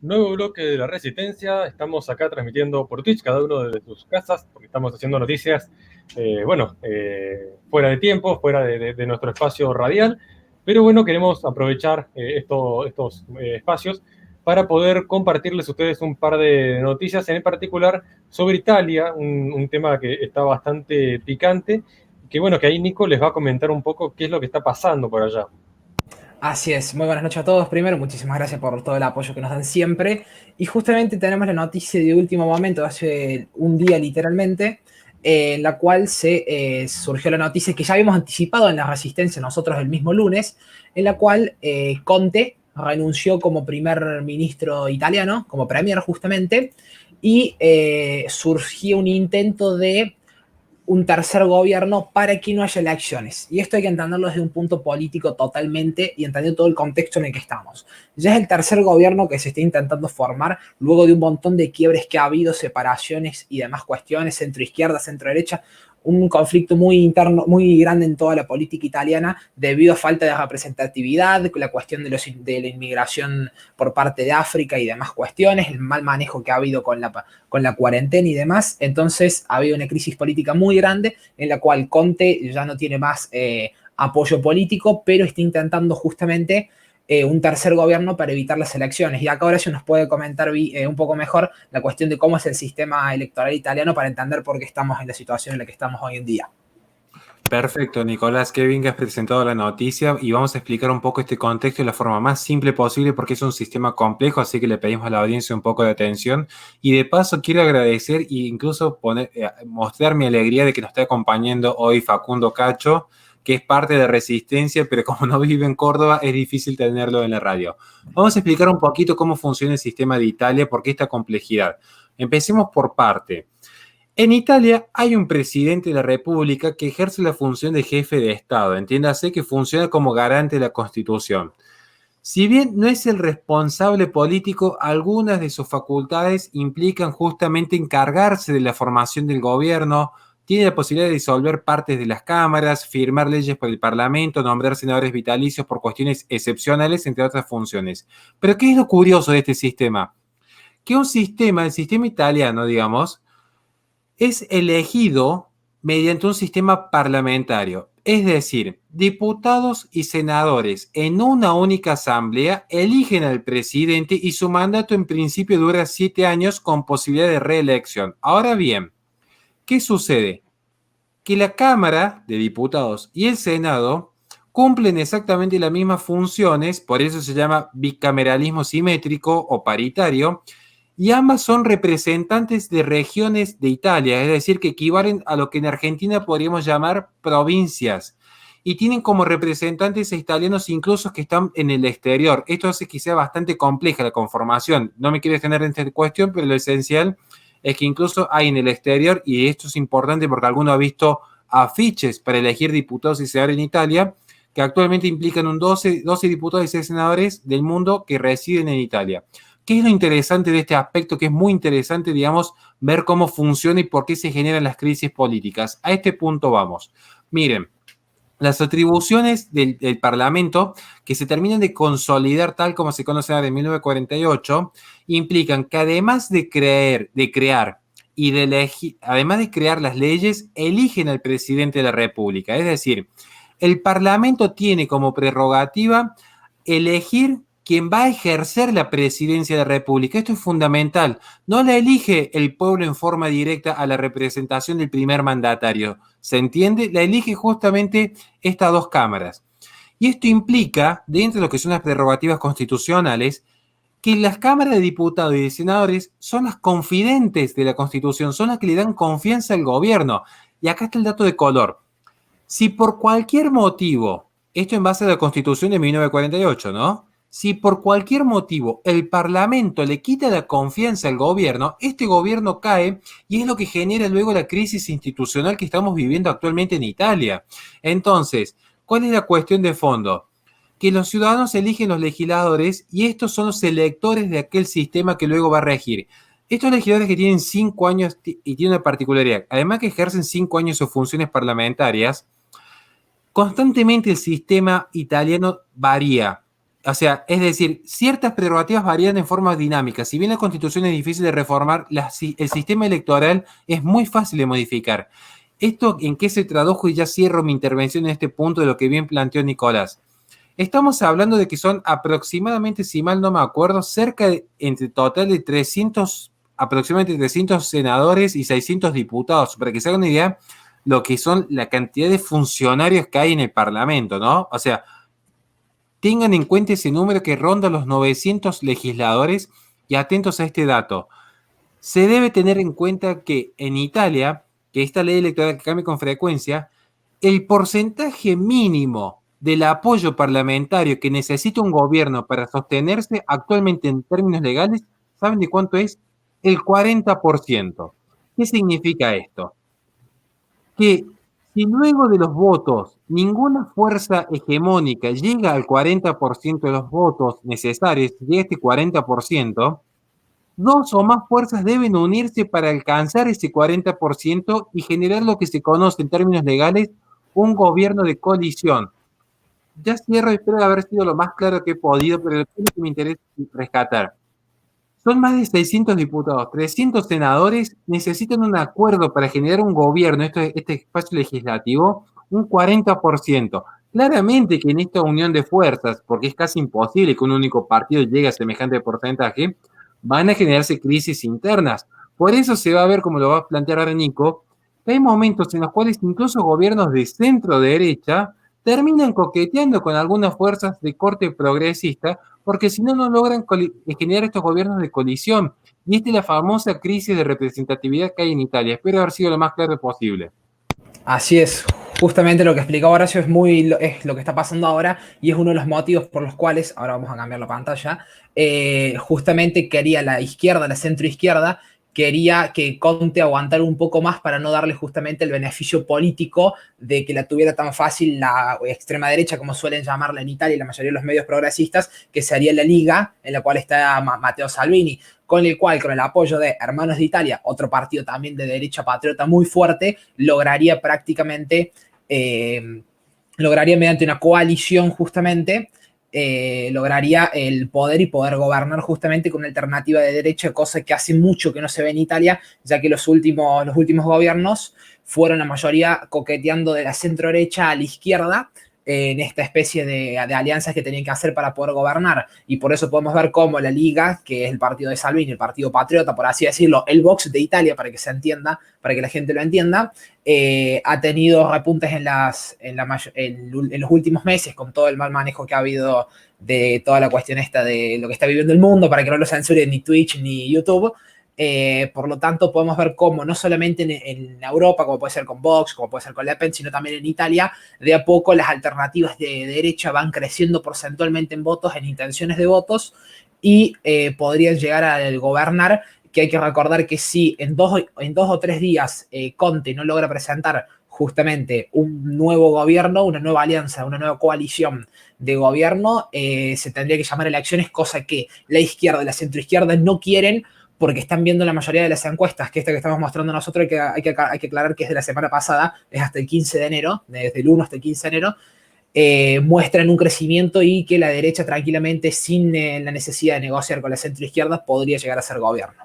Nuevo bloque de La Resistencia. Estamos acá transmitiendo por Twitch, cada uno de sus casas, porque estamos haciendo noticias, fuera de tiempo, fuera de nuestro espacio radial. Pero bueno, queremos aprovechar estos espacios para poder compartirles a ustedes un par de noticias, en particular sobre Italia, un tema que está bastante picante, que bueno, que ahí Nico les va a comentar un poco qué es lo que está pasando por allá. Así es, muy buenas noches a todos. Primero, muchísimas gracias por todo el apoyo que nos dan siempre. Y justamente tenemos la noticia de último momento, hace un día literalmente, en la cual surgió la noticia que ya habíamos anticipado en la Resistencia nosotros el mismo lunes, en la cual Conte renunció como primer ministro italiano, como premier justamente, y surgió un intento de un tercer gobierno para que no haya elecciones. Y esto hay que entenderlo desde un punto político totalmente y entender todo el contexto en el que estamos. Ya es el tercer gobierno que se está intentando formar luego de un montón de quiebres que ha habido, separaciones y demás cuestiones, centro-izquierda, centro-derecha, un conflicto muy interno, muy grande en toda la política italiana debido a falta de representatividad, la cuestión de la inmigración por parte de África y demás cuestiones, el mal manejo que ha habido con la cuarentena y demás. Entonces ha habido una crisis política muy grande en la cual Conte ya no tiene más apoyo político, pero está intentando justamente un tercer gobierno para evitar las elecciones. Y acá Horacio nos puede comentar un poco mejor la cuestión de cómo es el sistema electoral italiano para entender por qué estamos en la situación en la que estamos hoy en día. Perfecto, Nicolás, qué bien que has presentado la noticia y vamos a explicar un poco este contexto de la forma más simple posible porque es un sistema complejo, así que le pedimos a la audiencia un poco de atención. Y de paso quiero agradecer e incluso mostrar mi alegría de que nos esté acompañando hoy Facundo Cacho, que es parte de Resistencia, pero como no vive en Córdoba es difícil tenerlo en la radio. Vamos a explicar un poquito cómo funciona el sistema de Italia, por qué esta complejidad. Empecemos por parte. En Italia hay un presidente de la República que ejerce la función de jefe de Estado, entiéndase que funciona como garante de la Constitución. Si bien no es el responsable político, algunas de sus facultades implican justamente encargarse de la formación del gobierno, tiene la posibilidad de disolver partes de las cámaras, firmar leyes por el Parlamento, nombrar senadores vitalicios por cuestiones excepcionales, entre otras funciones. Pero ¿qué es lo curioso de este sistema? Que el sistema italiano, digamos, es elegido mediante un sistema parlamentario, es decir, diputados y senadores en una única asamblea eligen al presidente y su mandato en principio dura 7 años con posibilidad de reelección. Ahora bien, ¿qué sucede? Que la Cámara de Diputados y el Senado cumplen exactamente las mismas funciones, por eso se llama bicameralismo simétrico o paritario, y ambas son representantes de regiones de Italia, es decir, que equivalen a lo que en Argentina podríamos llamar provincias, y tienen como representantes italianos incluso que están en el exterior. Esto hace que sea bastante compleja la conformación. No me quiero extender en esta cuestión, pero lo esencial es que incluso hay en el exterior, y esto es importante porque alguno ha visto afiches para elegir diputados y senadores en Italia, que actualmente implican un 12 diputados y 6 senadores del mundo que residen en Italia. ¿Qué es lo interesante de este aspecto? Que es muy interesante, digamos, ver cómo funciona y por qué se generan las crisis políticas. A este punto vamos. Miren, las atribuciones del Parlamento, que se terminan de consolidar tal como se conoce ahora en 1948, implican que además de crear y de elegir, además de crear las leyes, eligen al presidente de la República. Es decir, el Parlamento tiene como prerrogativa elegir quien va a ejercer la presidencia de la República. Esto es fundamental. No la elige el pueblo en forma directa a la representación del primer mandatario. ¿Se entiende? La elige justamente estas dos cámaras. Y esto implica, dentro de lo que son las prerrogativas constitucionales, que las cámaras de diputados y de senadores son las confidentes de la Constitución, son las que le dan confianza al gobierno. Y acá está el dato de color. Si por cualquier motivo, esto en base a la Constitución de 1948, ¿no? Si por cualquier motivo el Parlamento le quita la confianza al gobierno, este gobierno cae y es lo que genera luego la crisis institucional que estamos viviendo actualmente en Italia. Entonces, ¿cuál es la cuestión de fondo? Que los ciudadanos eligen los legisladores y estos son los electores de aquel sistema que luego va a regir. Estos legisladores que tienen 5 años y tienen una particularidad, además que ejercen 5 años sus funciones parlamentarias, constantemente el sistema italiano varía. O sea, es decir, ciertas prerrogativas varían en forma dinámica. Si bien la Constitución es difícil de reformar, el sistema electoral es muy fácil de modificar. ¿Esto en qué se tradujo? Y ya cierro mi intervención en este punto de lo que bien planteó Nicolás. Estamos hablando de que son aproximadamente, si mal no me acuerdo, cerca de, entre total de 300, aproximadamente 300 senadores y 600 diputados. Para que se hagan una idea, lo que son la cantidad de funcionarios que hay en el Parlamento, ¿no? O sea, tengan en cuenta ese número que ronda los 900 legisladores y atentos a este dato. Se debe tener en cuenta que en Italia, que esta ley electoral que cambia con frecuencia, el porcentaje mínimo del apoyo parlamentario que necesita un gobierno para sostenerse actualmente en términos legales, ¿saben de cuánto es? El 40%. ¿Qué significa esto? Que si luego de los votos ninguna fuerza hegemónica llega al 40% de los votos necesarios, llega a este 40%, dos o más fuerzas deben unirse para alcanzar ese 40% y generar lo que se conoce en términos legales un gobierno de coalición. Ya cierro, espero haber sido lo más claro que he podido, pero lo que me interesa rescatar. Son más de 600 diputados, 300 senadores, necesitan un acuerdo para generar un gobierno, este espacio legislativo, un 40%. Claramente que en esta unión de fuerzas, porque es casi imposible que un único partido llegue a semejante porcentaje, van a generarse crisis internas. Por eso se va a ver, como lo va a plantear ahora Nico, que hay momentos en los cuales incluso gobiernos de centro-derecha terminan coqueteando con algunas fuerzas de corte progresista, porque si no, no logran generar estos gobiernos de colisión. Y esta es la famosa crisis de representatividad que hay en Italia. Espero haber sido lo más claro posible. Así es, justamente lo que explicaba Horacio es lo que está pasando ahora y es uno de los motivos por los cuales, ahora vamos a cambiar la pantalla, justamente quería la izquierda, la centroizquierda, quería que Conte aguantara un poco más para no darle justamente el beneficio político de que la tuviera tan fácil la extrema derecha, como suelen llamarla en Italia y la mayoría de los medios progresistas, que sería la Liga, en la cual está Matteo Salvini, con el cual, con el apoyo de Hermanos de Italia, otro partido también de derecha patriota muy fuerte, lograría prácticamente, lograría mediante una coalición justamente, lograría el poder y poder gobernar justamente con una alternativa de derecha, cosa que hace mucho que no se ve en Italia, ya que los últimos gobiernos fueron la mayoría coqueteando de la centro derecha a la izquierda, en esta especie de alianzas que tenían que hacer para poder gobernar. Y por eso podemos ver cómo la Liga, que es el partido de Salvini, el partido patriota, por así decirlo, el Vox de Italia, para que se entienda, para que la gente lo entienda, ha tenido repuntes en los últimos meses con todo el mal manejo que ha habido de toda la cuestión esta de lo que está viviendo el mundo, para que no lo censuren ni Twitch ni YouTube. Por lo tanto, podemos ver cómo no solamente en Europa, como puede ser con Vox, como puede ser con Le Pen, sino también en Italia, de a poco las alternativas de derecha van creciendo porcentualmente en votos, en intenciones de votos, y podrían llegar a gobernar, que hay que recordar que si en dos o tres días Conte no logra presentar justamente un nuevo gobierno, una nueva alianza, una nueva coalición de gobierno, se tendría que llamar elecciones, cosa que la izquierda y la centroizquierda no quieren, porque están viendo la mayoría de las encuestas, que esta que estamos mostrando nosotros, hay que aclarar que es de la semana pasada, es hasta el 15 de enero, desde el 1 hasta el 15 de enero, muestran un crecimiento y que la derecha tranquilamente, sin la necesidad de negociar con la centroizquierda, podría llegar a ser gobierno.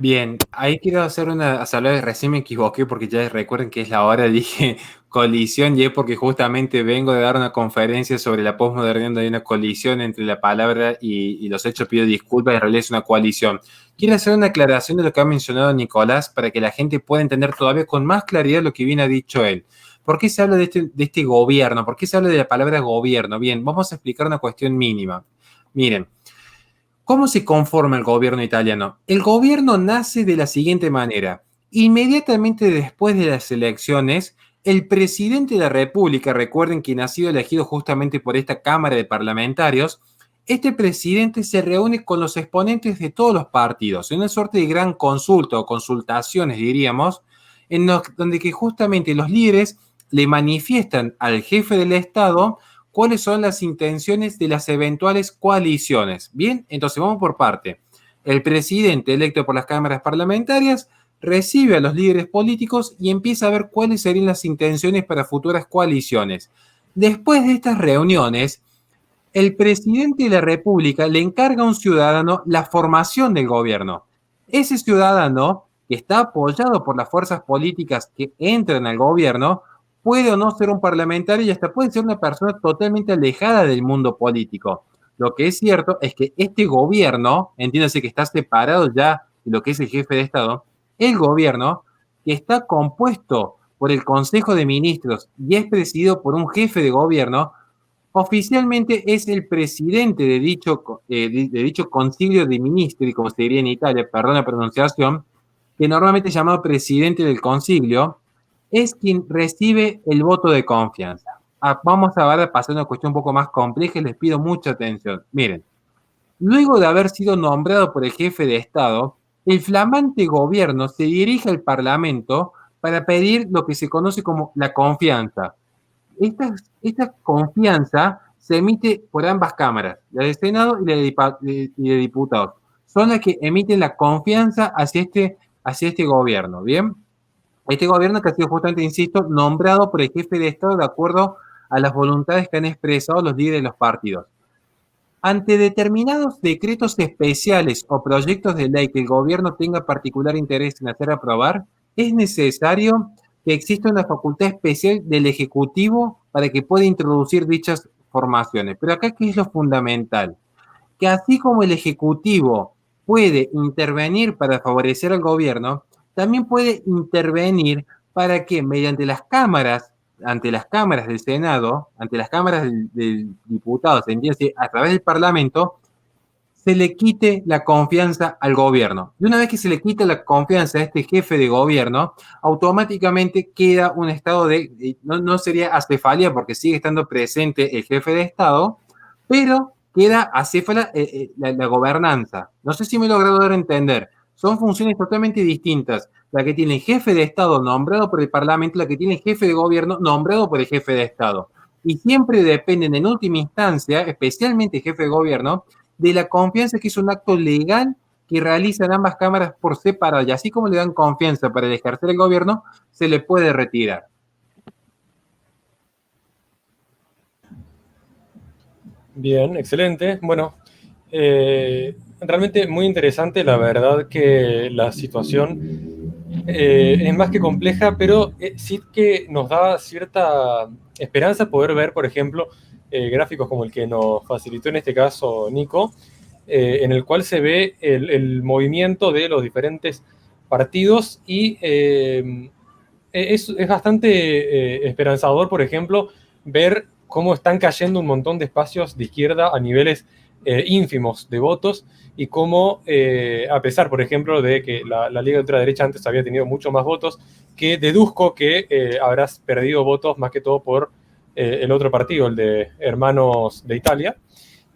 Bien, ahí quiero hacer una salvedad, recién me equivoqué porque ya recuerden que es la hora, dije colisión, y es porque justamente vengo de dar una conferencia sobre la posmodernidad donde hay una colisión entre la palabra y los hechos, pido disculpas, en realidad es una coalición. Quiero hacer una aclaración de lo que ha mencionado Nicolás para que la gente pueda entender todavía con más claridad lo que bien ha dicho él. ¿Por qué se habla de este gobierno? ¿Por qué se habla de la palabra gobierno? Bien, vamos a explicar una cuestión mínima. Miren, ¿cómo se conforma el gobierno italiano? El gobierno nace de la siguiente manera. Inmediatamente después de las elecciones, el presidente de la República, recuerden que ha sido elegido justamente por esta Cámara de Parlamentarios, este presidente se reúne con los exponentes de todos los partidos, en una suerte de gran consulta o consultaciones, diríamos, donde que justamente los líderes le manifiestan al jefe del Estado cuáles son las intenciones de las eventuales coaliciones. Bien, entonces vamos por parte. El presidente electo por las cámaras parlamentarias recibe a los líderes políticos y empieza a ver cuáles serían las intenciones para futuras coaliciones. Después de estas reuniones, el presidente de la República le encarga a un ciudadano la formación del gobierno. Ese ciudadano, que está apoyado por las fuerzas políticas que entran al gobierno, puede o no ser un parlamentario y hasta puede ser una persona totalmente alejada del mundo político. Lo que es cierto es que este gobierno, entiéndase que está separado ya de lo que es el jefe de Estado, el gobierno, que está compuesto por el Consejo de Ministros y es presidido por un jefe de gobierno, oficialmente es el presidente de dicho Concilio de Ministri, como se diría en Italia, perdón la pronunciación, que normalmente es llamado presidente del concilio, es quien recibe el voto de confianza. Vamos ahora a pasar a una cuestión un poco más compleja y les pido mucha atención. Miren, luego de haber sido nombrado por el jefe de Estado, el flamante gobierno se dirige al Parlamento para pedir lo que se conoce como la confianza. Esta confianza se emite por ambas cámaras, la del Senado y la de diputados. Son las que emiten la confianza hacia este gobierno, ¿bien? Este gobierno que ha sido justamente, insisto, nombrado por el jefe de Estado de acuerdo a las voluntades que han expresado los líderes de los partidos. Ante determinados decretos especiales o proyectos de ley que el gobierno tenga particular interés en hacer aprobar, es necesario que exista una facultad especial del Ejecutivo para que pueda introducir dichas formaciones. Pero acá, ¿qué es lo fundamental? Que así como el Ejecutivo puede intervenir para favorecer al gobierno, también puede intervenir para que mediante las cámaras, ante las cámaras del Senado, ante las cámaras del diputados, entiéndase, a través del Parlamento, se le quite la confianza al gobierno. Y una vez que se le quita la confianza a este jefe de gobierno, automáticamente queda un estado no sería acefalía porque sigue estando presente el jefe de Estado, pero queda acéfala la gobernanza. No sé si me he logrado dar a entender. Son funciones totalmente distintas. La que tiene el jefe de Estado nombrado por el Parlamento, la que tiene el jefe de gobierno nombrado por el jefe de Estado. Y siempre dependen en última instancia, especialmente el jefe de gobierno, de la confianza, que es un acto legal que realizan ambas cámaras por separado. Y así como le dan confianza para ejercer el gobierno, se le puede retirar. Bien, excelente. Bueno, realmente muy interesante. La verdad que la situación es más que compleja, pero sí que nos da cierta esperanza poder ver, por ejemplo, gráficos como el que nos facilitó en este caso Nico, en el cual se ve el movimiento de los diferentes partidos y es bastante esperanzador, por ejemplo, ver cómo están cayendo un montón de espacios de izquierda a niveles ínfimos de votos y cómo, a pesar, por ejemplo, de que la Liga de Ultraderecha antes había tenido mucho más votos, que deduzco que habrás perdido votos más que todo por el otro partido, el de Hermanos de Italia,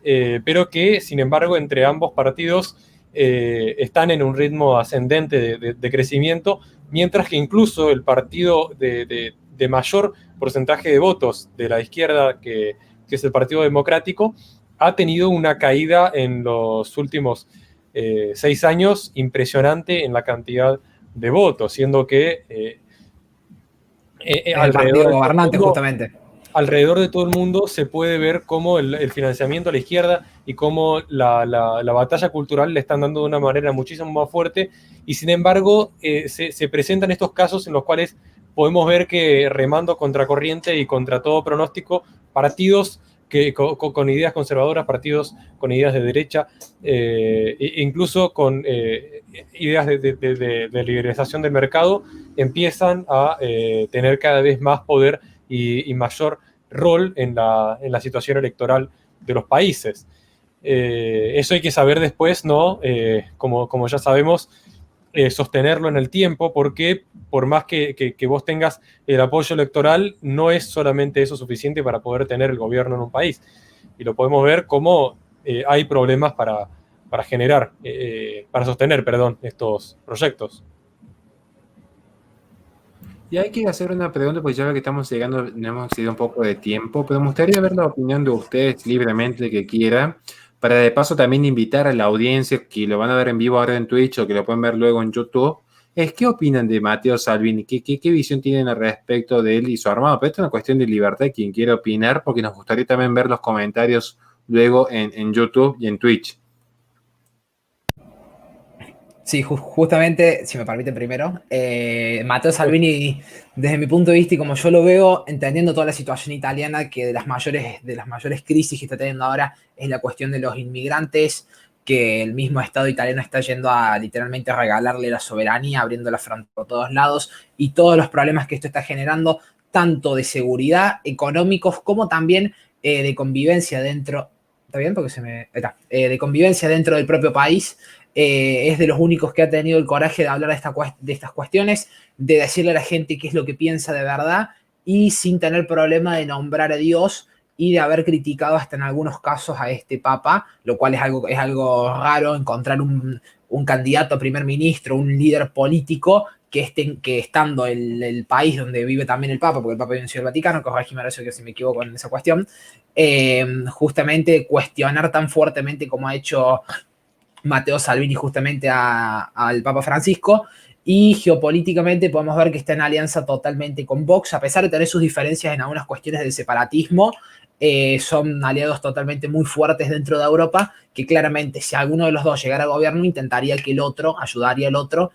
pero que, sin embargo, entre ambos partidos están en un ritmo ascendente de crecimiento, mientras que incluso el partido de mayor porcentaje de votos de la izquierda, que es el Partido Democrático, ha tenido una caída en los últimos 6 años impresionante en la cantidad de votos, siendo que el partido gobernante, justamente. Alrededor de todo el mundo se puede ver cómo el financiamiento a la izquierda y cómo la batalla cultural le están dando de una manera muchísimo más fuerte, y sin embargo se presentan estos casos en los cuales podemos ver que, remando contra corriente y contra todo pronóstico, partidos con ideas conservadoras, partidos con ideas de derecha, incluso con ideas de liberalización del mercado, empiezan a tener cada vez más poder y mayor rol en la situación electoral de los países. Eso hay que saber después, ¿no? Como ya sabemos, sostenerlo en el tiempo, porque por más que vos tengas el apoyo electoral, no es solamente eso suficiente para poder tener el gobierno en un país. Y lo podemos ver como hay problemas para sostener, estos proyectos. Y hay que hacer una pregunta, porque ya veo que estamos llegando, nos hemos ido un poco de tiempo, pero me gustaría ver la opinión de ustedes libremente, que quieran, para de paso también invitar a la audiencia que lo van a ver en vivo ahora en Twitch o que lo pueden ver luego en YouTube. ¿Qué opinan de Matteo Salvini? ¿Qué visión tienen al respecto de él y su armado? Pero esto es una cuestión de libertad, quien quiera opinar, porque nos gustaría también ver los comentarios luego en YouTube y en Twitch. Sí, justamente, si me permiten primero, Matteo Salvini, desde mi punto de vista y como yo lo veo, entendiendo toda la situación italiana, que de las mayores crisis que está teniendo ahora es la cuestión de los inmigrantes, que el mismo Estado italiano está yendo a literalmente regalarle la soberanía, abriendo la frontera por todos lados, y todos los problemas que esto está generando, tanto de seguridad, económicos, como también de convivencia dentro. ¿Está bien? Porque se me. Ahí está. De convivencia dentro del propio país. Es de los únicos que ha tenido el coraje de hablar de estas cuestiones, de decirle a la gente qué es lo que piensa de verdad y sin tener problema de nombrar a Dios y de haber criticado hasta en algunos casos a este papa, lo cual es algo raro encontrar un candidato a primer ministro, un líder político que estando en el país donde vive también el papa, porque el papa vive en Ciudad del Vaticano, corregime eso que si me equivoco en esa cuestión, justamente cuestionar tan fuertemente como ha hecho Matteo Salvini justamente al Papa Francisco, y geopolíticamente podemos ver que está en alianza totalmente con Vox, a pesar de tener sus diferencias en algunas cuestiones del separatismo. Son aliados totalmente muy fuertes dentro de Europa, que claramente si alguno de los dos llegara al gobierno intentaría que el otro, ayudaría al otro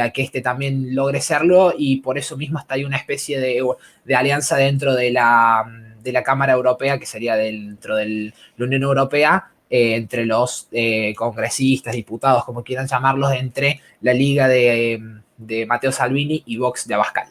a que este también logre serlo, y por eso mismo está ahí una especie de alianza dentro de la Cámara Europea, que sería dentro de la Unión Europea, entre los congresistas, diputados, como quieran llamarlos, entre la liga de Matteo Salvini y Vox de Abascal.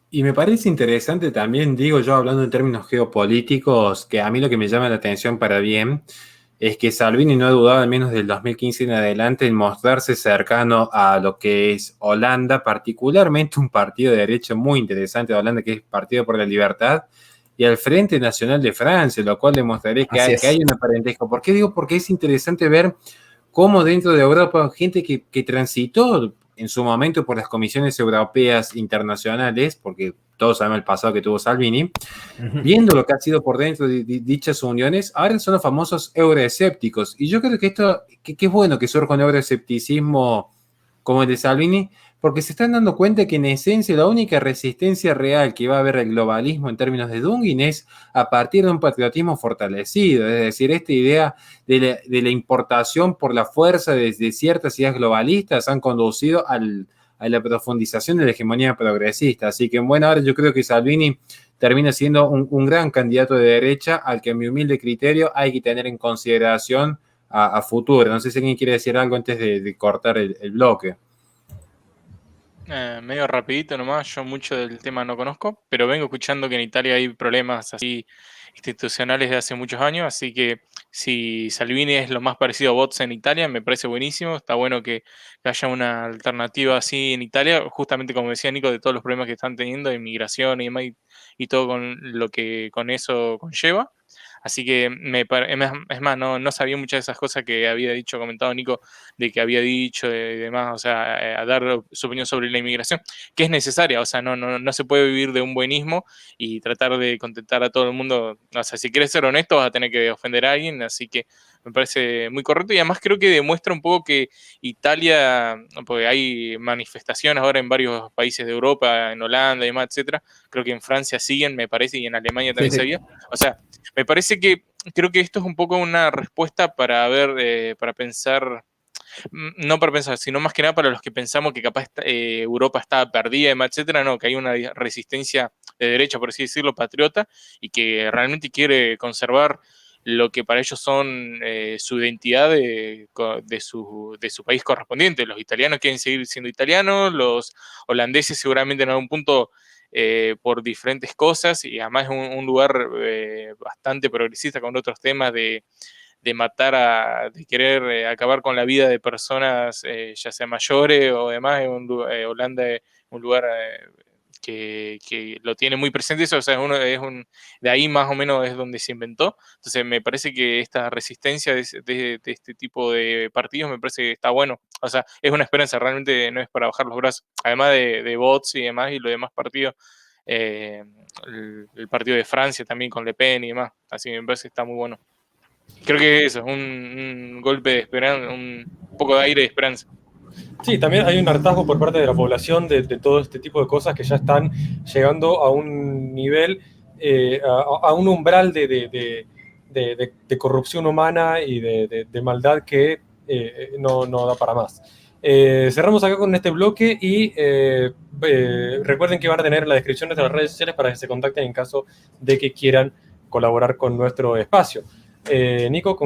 Y me parece interesante también, digo yo, hablando en términos geopolíticos, que a mí lo que me llama la atención para bien es que Salvini no ha dudado, al menos del 2015 en adelante, en mostrarse cercano a lo que es Holanda, particularmente un partido de derecha muy interesante de Holanda, que es Partido por la Libertad, y al Frente Nacional de Francia, lo cual demostraré que hay una parentesco. ¿Por qué digo? Porque es interesante ver cómo dentro de Europa, gente que transitó en su momento por las comisiones europeas internacionales, porque todos sabemos el pasado que tuvo Salvini, viendo lo que ha sido por dentro de dichas uniones, ahora son los famosos euroescépticos. Y yo creo que esto, que es bueno que surja un euroescepticismo como el de Salvini, porque se están dando cuenta que en esencia la única resistencia real que va a haber al globalismo en términos de Dungin es a partir de un patriotismo fortalecido, es decir, esta idea de la importación por la fuerza de ciertas ideas globalistas han conducido a la profundización de la hegemonía progresista. Así que bueno, ahora yo creo que Salvini termina siendo un gran candidato de derecha al que a mi humilde criterio hay que tener en consideración a futuro. No sé si alguien quiere decir algo antes de cortar el bloque. Medio rapidito nomás, yo mucho del tema no conozco, pero vengo escuchando que en Italia hay problemas así institucionales de hace muchos años, así que si Salvini es lo más parecido a bots en Italia, me parece buenísimo, está bueno que haya una alternativa así en Italia, justamente como decía Nico, de todos los problemas que están teniendo de inmigración y demás, y todo con lo que con eso conlleva. Así que es más, no sabía muchas de esas cosas que había dicho, comentado Nico, de que había dicho y demás, o sea, a dar su opinión sobre la inmigración, que es necesaria, o sea, no se puede vivir de un buenismo y tratar de contentar a todo el mundo, o sea, si quieres ser honesto vas a tener que ofender a alguien, así que me parece muy correcto y además creo que demuestra un poco que Italia, porque hay manifestaciones ahora en varios países de Europa, en Holanda y demás, etcétera, creo que en Francia siguen, me parece, y en Alemania también Sí, se sí. había, o sea, me parece que creo que esto es un poco una respuesta para ver, para pensar, no para pensar, sino más que nada para los que pensamos que capaz Europa está perdida, etcétera, no, que hay una resistencia de derecha, por así decirlo, patriota, y que realmente quiere conservar lo que para ellos son su identidad de su país correspondiente. Los italianos quieren seguir siendo italianos, los holandeses seguramente en algún punto por diferentes cosas, y además es un lugar bastante progresista con otros temas de matar, de querer acabar con la vida de personas, ya sea mayores o demás. Holanda es un lugar que lo tiene muy presente, eso, o sea, de ahí más o menos es donde se inventó. Entonces me parece que esta resistencia de este tipo de partidos me parece que está bueno. O sea, es una esperanza, realmente no es para bajar los brazos. Además de bots y demás y los demás partidos, eh, el partido de Francia también con Le Pen y demás. Así que me parece que está muy bueno. Creo que eso es un golpe de esperanza, un poco de aire de esperanza. Sí, también hay un hartazgo por parte de la población de todo este tipo de cosas que ya están llegando a un nivel a un umbral de corrupción humana y de maldad que no da para más. Cerramos acá con este bloque y recuerden que van a tener en la descripción de nuestras redes sociales para que se contacten en caso de que quieran colaborar con nuestro espacio. Nico,